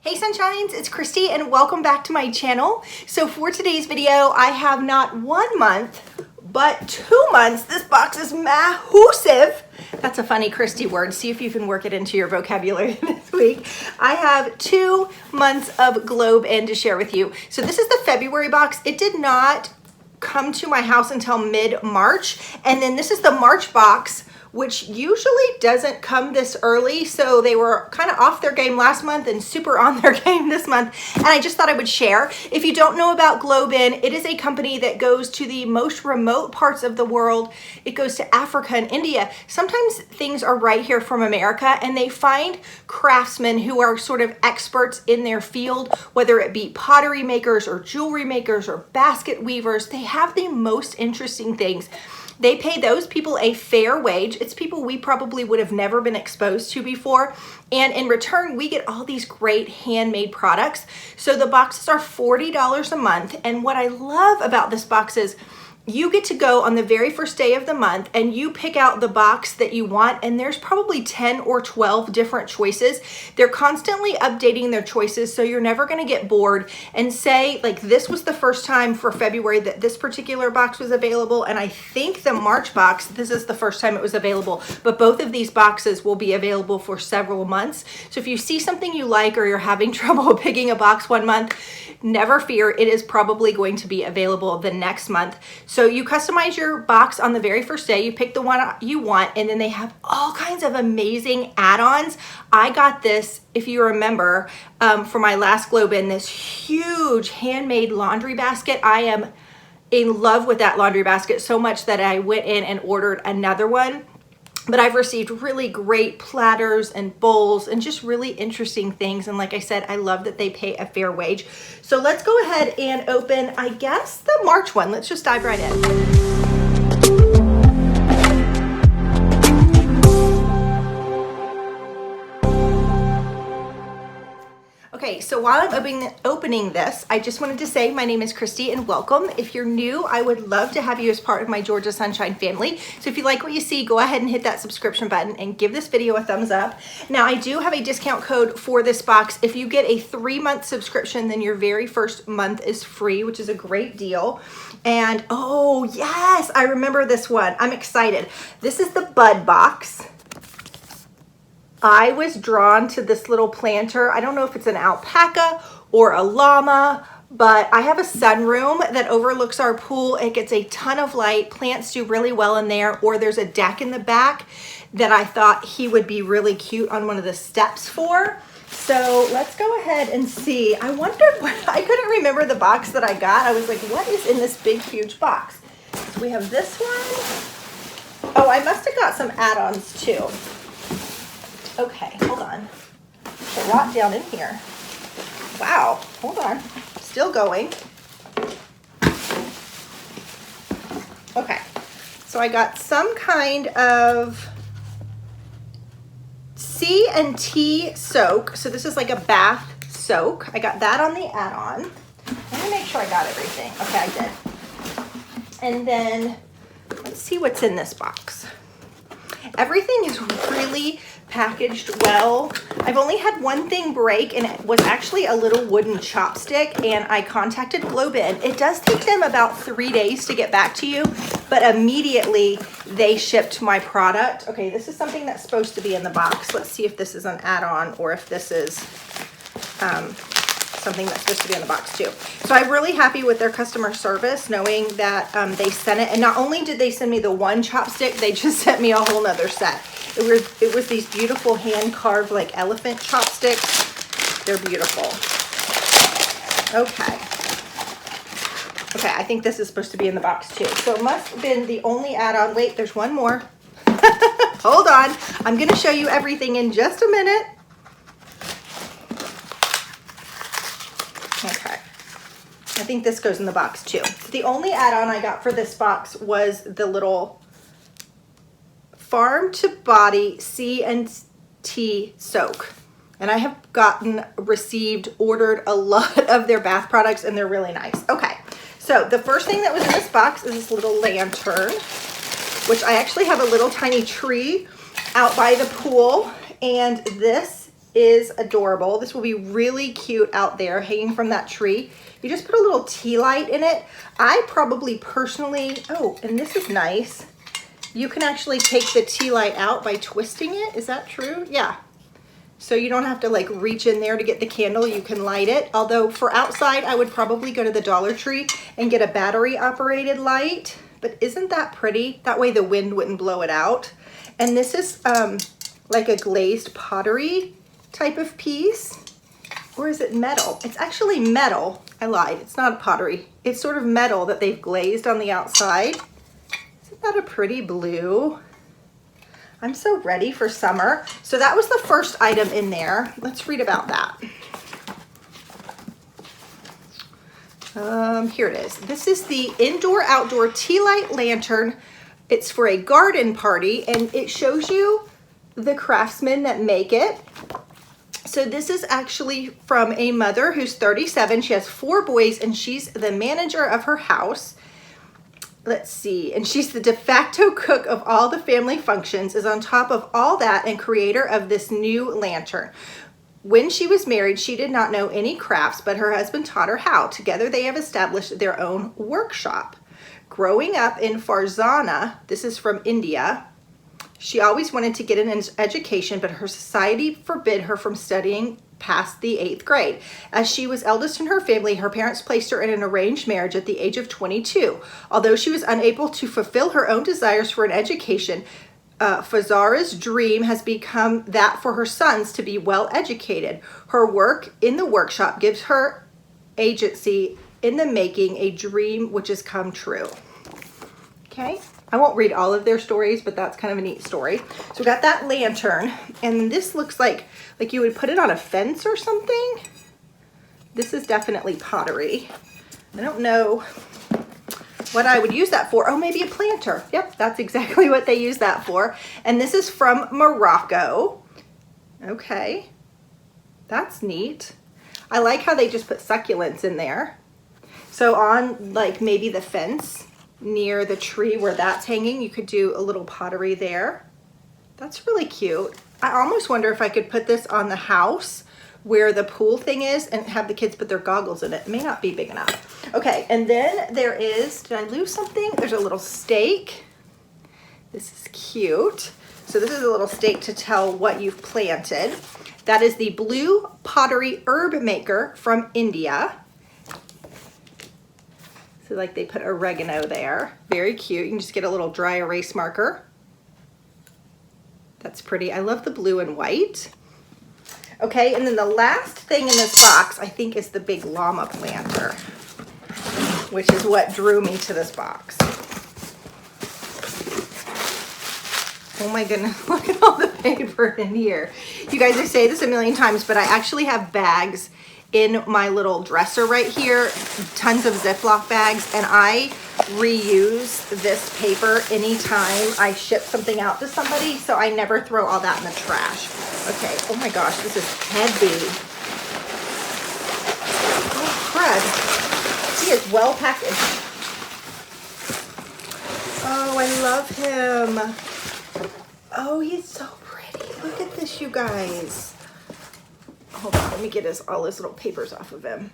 Hey Sunshines, it's Kristy and welcome back to my channel. So for today's video, I have not 1 month, but 2 months. This box is massive. That's a funny Kristy word. See if you can work it into your vocabulary this week. I have 2 months of GlobeIn to share with you. So this is the February box. It did not come to my house until mid-March. And then this is the March box, which usually doesn't come this early. So they were kind of off their game last month and super on their game this month. And I just thought I would share. If you don't know about GlobeIn, it is a company that goes to the most remote parts of the world. It goes to Africa and India. Sometimes things are right here from America, and they find craftsmen who are sort of experts in their field, whether it be pottery makers or jewelry makers or basket weavers. They have the most interesting things. They pay those people a fair wage. It's people we probably would have never been exposed to before. And in return, we get all these great handmade products. So the boxes are $40 a month. And what I love about this box is you get to go on the very first day of the month and you pick out the box that you want, and there's probably 10 or 12 different choices. They're constantly updating their choices, so you're never going to get bored. And say, like, this was the first time for February that this particular box was available, and I think the March box, this is the first time it was available, but both of these boxes will be available for several months. So if you see something you like or you're having trouble picking a box 1 month, never fear, it is probably going to be available the next month. So you customize your box on the very first day, you pick the one you want, and then they have all kinds of amazing add-ons. I got this, if you remember, for my last GlobeIn, this huge handmade laundry basket. I am in love with that laundry basket so much that I went in and ordered another one. But I've received really great platters and bowls and just really interesting things. And like I said, I love that they pay a fair wage. So let's go ahead and open, I guess, the March one. Let's just dive right in. Okay, so while I'm opening this, I just wanted to say my name is Kristy and welcome. If you're new, I would love to have you as part of my Georgia Sunshine family. So if you like what you see, go ahead and hit that subscription button and give this video a thumbs up. Now, I do have a discount code for this box. If you get a 3-month subscription, then your very first month is free, which is a great deal. And oh yes, I remember this one. I'm excited. This is the Bud box. I was drawn to this little planter. I don't know if it's an alpaca or a llama, but I have a sunroom that overlooks our pool. It gets a ton of light. Plants do really well in there, or there's a deck in the back that I thought he would be really cute on one of the steps for. So let's go ahead and see. I wondered, I couldn't remember the box that I got. I was like, what is in this big, huge box? So we have this one. Oh, I must have got some add-ons too. Okay, hold on. There's a lot down in here. Wow, hold on. Still going. Okay, so I got some kind of C&T soak. So this is like a bath soak. I got that on the add-on. Let me make sure I got everything. Okay, I did. And then let's see what's in this box. Everything is really packaged well. I've only had one thing break, and it was actually a little wooden chopstick, and I contacted GlobeIn. It does take them about 3 days to get back to you, but immediately they shipped my product. Okay, this is something that's supposed to be in the box. Let's see if this is an add-on or if this is something that's supposed to be in the box too. So I'm really happy with their customer service, knowing that they sent it. And not only did they send me the one chopstick, they just sent me a whole nother set. It was these beautiful hand-carved like elephant chopsticks. They're beautiful. Okay. Okay, I think this is supposed to be in the box too. So it must have been the only add-on. Wait, there's one more. Hold on. I'm going to show you everything in just a minute. Okay. I think this goes in the box too. The only add-on I got for this box was the little Farm to Body C&T soak. And I have ordered a lot of their bath products, and they're really nice. Okay, so the first thing that was in this box is this little lantern, which I actually have a little tiny tree out by the pool, and this is adorable. This will be really cute out there hanging from that tree. You just put a little tea light in it. I probably personally, oh, and this is nice. You can actually take the tea light out by twisting it. Is that true? Yeah. So you don't have to like reach in there to get the candle. You can light it. Although for outside, I would probably go to the Dollar Tree and get a battery operated light. But isn't that pretty? That way the wind wouldn't blow it out. And this is like a glazed pottery type of piece. Or is it metal? It's actually metal. I lied. It's not pottery. It's sort of metal that they've glazed on the outside. Isn't that a pretty blue? I'm so ready for summer. So that was the first item in there. Let's read about that. Here it is. This is the indoor-outdoor tea light lantern. It's for a garden party, and it shows you the craftsmen that make it. So this is actually from a mother who's 37. She has 4 boys, and she's the manager of her house. Let's see, and she's the de facto cook of all the family functions, is on top of all that and creator of this new lantern. When she was married, she did not know any crafts, but her husband taught her how. Together, they have established their own workshop. Growing up in Farzana, this is from India, she always wanted to get an education, but her society forbid her from studying past the 8th grade. As she was eldest in her family, her parents placed her in an arranged marriage at the age of 22. Although she was unable to fulfill her own desires for an education, Fazara's dream has become that for her sons to be well educated. Her work in the workshop gives her agency in the making a dream which has come true. Okay, I won't read all of their stories, but that's kind of a neat story. So we got that lantern, and this looks like you would put it on a fence or something. This is definitely pottery. I don't know what I would use that for. Oh, maybe a planter. Yep, that's exactly what they use that for. And this is from Morocco. Okay, that's neat. I like how they just put succulents in there. So on like maybe the fence near the tree where that's hanging, you could do a little pottery there. That's really cute. I almost wonder if I could put this on the house where the pool thing is and have the kids put their goggles in it. It may not be big enough. Okay, and then there is, did I lose something? There's a little stake. This is cute. So this is a little stake to tell what you've planted. That is the Blue Pottery Herb Maker from India. So like they put oregano there. Very cute. You can just get a little dry erase marker. That's pretty. I love the blue and white. Okay, and then the last thing in this box, I think, is the big llama planter, which is what drew me to this box. Oh my goodness, look at all the paper in here. You guys, I say this a million times, but I actually have bags in my little dresser right here, tons of Ziploc bags, and I reuse this paper anytime I ship something out to somebody, so I never throw all that in the trash. Okay, oh my gosh, this is heavy. Oh crud, he is well packaged. Oh, I love him. Oh, he's so pretty. Look at this, you guys. Hold on, let me get all his little papers off of him.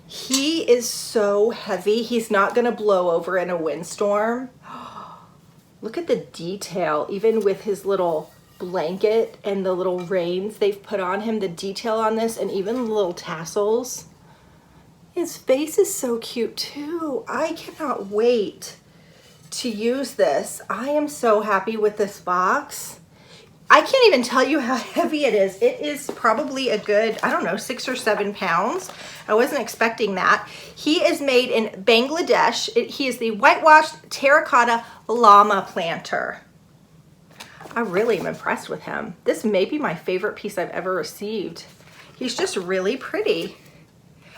He is so heavy. He's not gonna blow over in a windstorm. Look at the detail, even with his little blanket and the little reins they've put on him, the detail on this, and even the little tassels. His face is so cute too. I cannot wait to use this. I am so happy with this box. I can't even tell you how heavy it is. It is probably a good, I don't know, 6 or 7 pounds. I wasn't expecting that. He is made in Bangladesh. He is the whitewashed terracotta llama planter. I really am impressed with him. This may be my favorite piece I've ever received. He's just really pretty.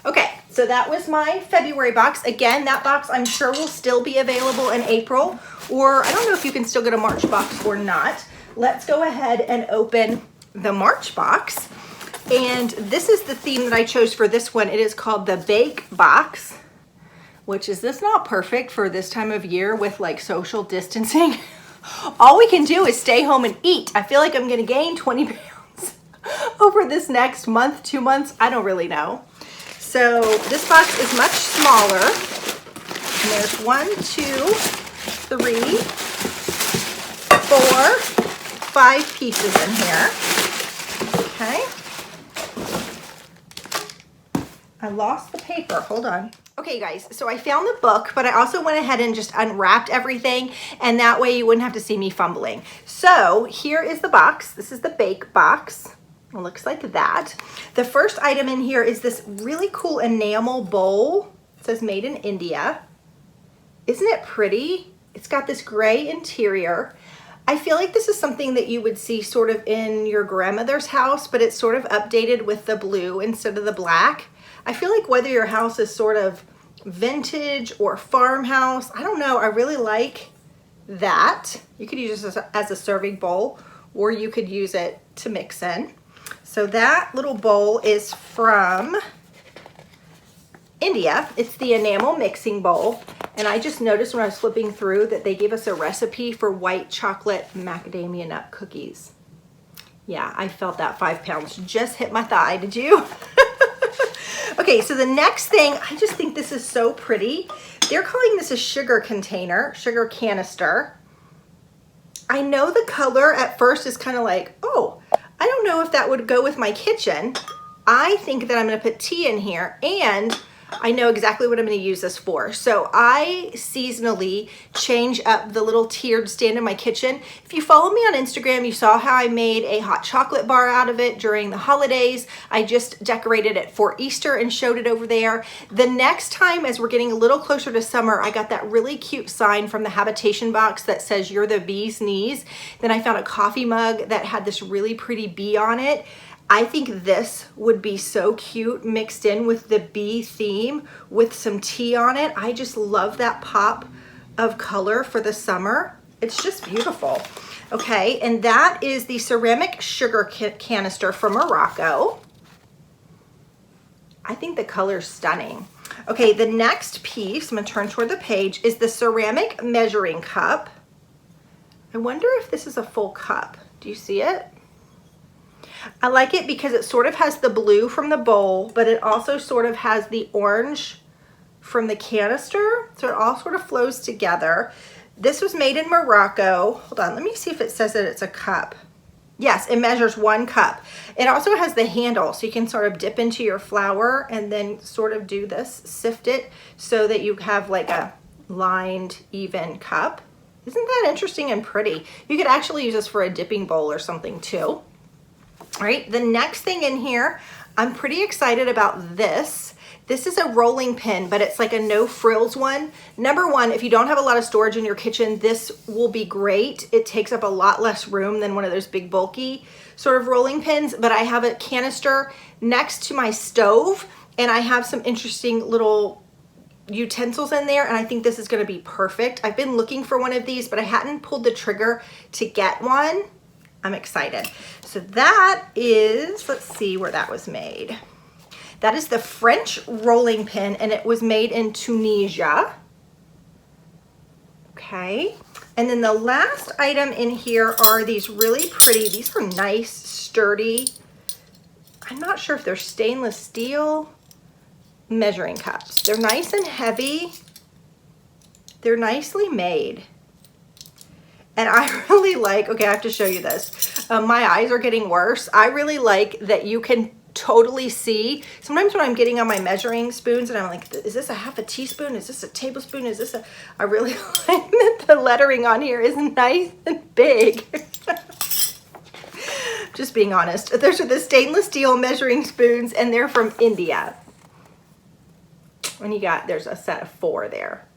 Okay, so that was my February box. Again, that box I'm sure will still be available in April, or I don't know if you can still get a March box or not. Let's go ahead and open the March box. And this is the theme that I chose for this one. It is called the Bake Box, which is this not perfect for this time of year with like social distancing? All we can do is stay home and eat. I feel like I'm gonna gain 20 pounds. over this next month, 2 months, I don't really know. So this box is much smaller. And there's 1, 2, 3, 4, 5 pieces in here. Okay. I lost the paper, hold on. Okay guys, so I found the book, but I also went ahead and just unwrapped everything, and that way you wouldn't have to see me fumbling. So here is the box. This is the bake box. It looks like that. The first item in here is this really cool enamel bowl. It says made in India. Isn't it pretty? It's got this gray interior. I feel like this is something that you would see sort of in your grandmother's house, but it's sort of updated with the blue instead of the black. I feel like whether your house is sort of vintage or farmhouse, I don't know, I really like that. You could use this as a serving bowl, or you could use it to mix in. So that little bowl is from India. It's the enamel mixing bowl. And I just noticed when I was flipping through that they gave us a recipe for white chocolate macadamia nut cookies. Yeah, I felt that 5 pounds just hit my thigh. Did you? Okay, so the next thing, I just think this is so pretty. They're calling this a sugar container, sugar canister. I know the color at first is kind of like, oh, I don't know if that would go with my kitchen. I think that I'm gonna put tea in here, and I know exactly what I'm going to use this for. So I seasonally change up the little tiered stand in my kitchen. If you follow me on Instagram, you saw how I made a hot chocolate bar out of it during the holidays. I just decorated it for Easter and showed it over there. The next time, as we're getting a little closer to summer, I got that really cute sign from the Habitation box that says "You're the bee's knees." Then I found a coffee mug that had this really pretty bee on it. I think this would be so cute mixed in with the bee theme with some tea on it. I just love that pop of color for the summer. It's just beautiful. Okay, and that is the ceramic sugar canister from Morocco. I think the color's stunning. Okay, the next piece, I'm gonna turn toward the page, is the ceramic measuring cup. I wonder if this is a full cup. Do you see it? I like it because it sort of has the blue from the bowl, but it also sort of has the orange from the canister. So it all sort of flows together. This was made in Morocco. Hold on, let me see if it says that it's a cup. Yes, it measures 1 cup. It also has the handle, so you can sort of dip into your flour and then sort of do this, sift it so that you have like a lined, even cup. Isn't that interesting and pretty? You could actually use this for a dipping bowl or something too. All right, the next thing in here, I'm pretty excited about this. This is a rolling pin, but it's like a no frills one. Number one, if you don't have a lot of storage in your kitchen, this will be great. It takes up a lot less room than one of those big bulky sort of rolling pins, but I have a canister next to my stove, and I have some interesting little utensils in there, and I think this is gonna be perfect. I've been looking for one of these, but I hadn't pulled the trigger to get one. I'm excited. So that is, let's see where that was made. That is the French rolling pin, and it was made in Tunisia. Okay. And then the last item in here are these really pretty, these are nice, sturdy, I'm not sure if they're stainless steel measuring cups. They're nice and heavy. They're nicely made. And I really like, okay, I have to show you this. My eyes are getting worse. I really like that you can totally see. Sometimes when I'm getting on my measuring spoons and I'm like, is this a half a teaspoon? Is this a tablespoon? Is this a, I really like that the lettering on here is nice and big. Just being honest. Those are the stainless steel measuring spoons, and they're from India. And you got, there's a set of 4 there.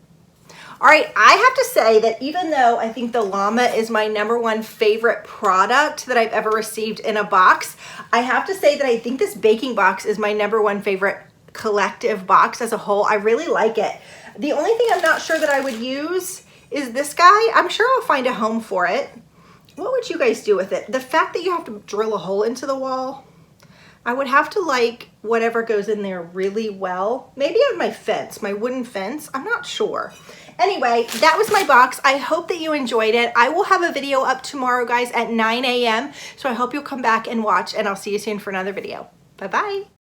All right, I have to say that even though I think the llama is my #1 favorite product that I've ever received in a box, I have to say that I think this baking box is my #1 favorite collective box as a whole. I really like it. The only thing I'm not sure that I would use is this guy. I'm sure I'll find a home for it. What would you guys do with it? The fact that you have to drill a hole into the wall, I would have to like whatever goes in there really well. Maybe on my fence, my wooden fence. I'm not sure. Anyway, that was my box. I hope that you enjoyed it. I will have a video up tomorrow, guys, at 9 a.m. So I hope you'll come back and watch, and I'll see you soon for another video. Bye-bye.